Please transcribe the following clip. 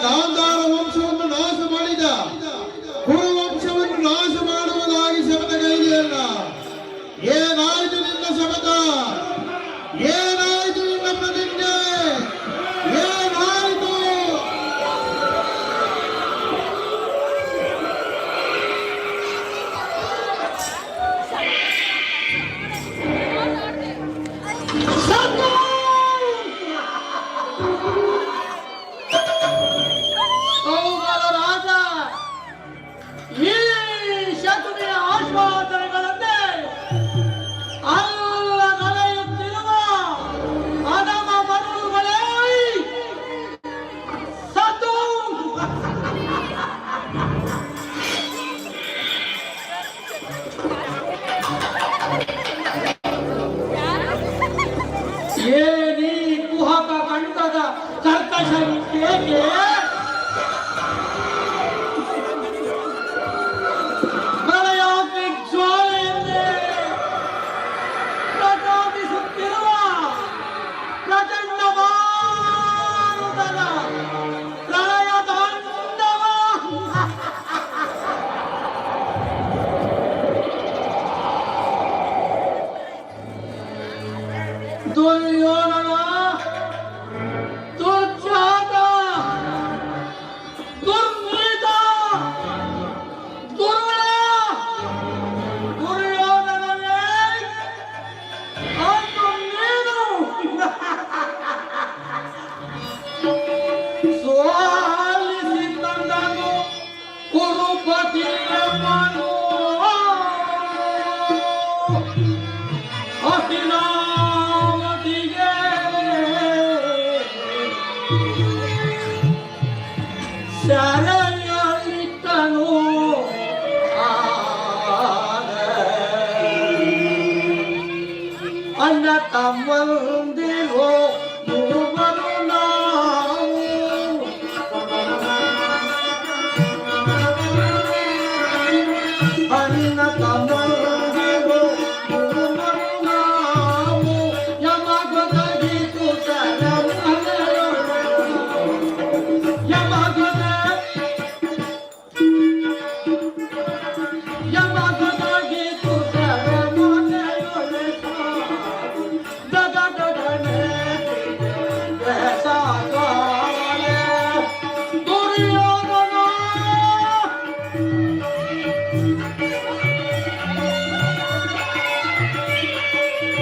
ಗಾಂಧಾರ ವಂಶವನ್ನು ನಾಶ ಮಾಡಿದ ಕುರು ವಂಶವನ್ನು ನಾಶ ಮಾಡುವುದಾಗಿ ಶಪಥಗೈದೆಯಲ್ಲ. ಏನಾಯಿತು ನಿನ್ನ ಶಪಥ? ಏನಾಯಿತು ನಿನ್ನ ಪ್ರತಿಜ್ಞೆ? ಏನಾಯಿತು? ಏನಿ ಕುಹಕ ಕಂಠದ ಕರ್ಕಶ ಕೇಕೆ ಪ್ರಳಯೋಗ್ನಿ ಜ್ವಾಲೆಯನ್ನೇ ಪ್ರಚೋದಿಸುತ್ತಿರುವ ಪ್ರಚಂಡ ಮಾರುತದ ಪ್ರಳಯ ತಾಂಡವ. ದುರ್ಯೋಧನ, ದುರ್ಜಾತ, ದುರ್ನೀತ, ದುರ್ಬಲ, ದುರ್ಯೋಧನವೇ ಅಂದು ನೀನು ಸೋಲಿಸಿ ತಂದನು ಕುರುಪತಿಯಮ್ಮನು. ಶಾಲೆಯಲ್ಲಿಟ್ಟನು ಅಣ್ಣ ತಮ್ಮಂದಿರೋ ಮೂವರು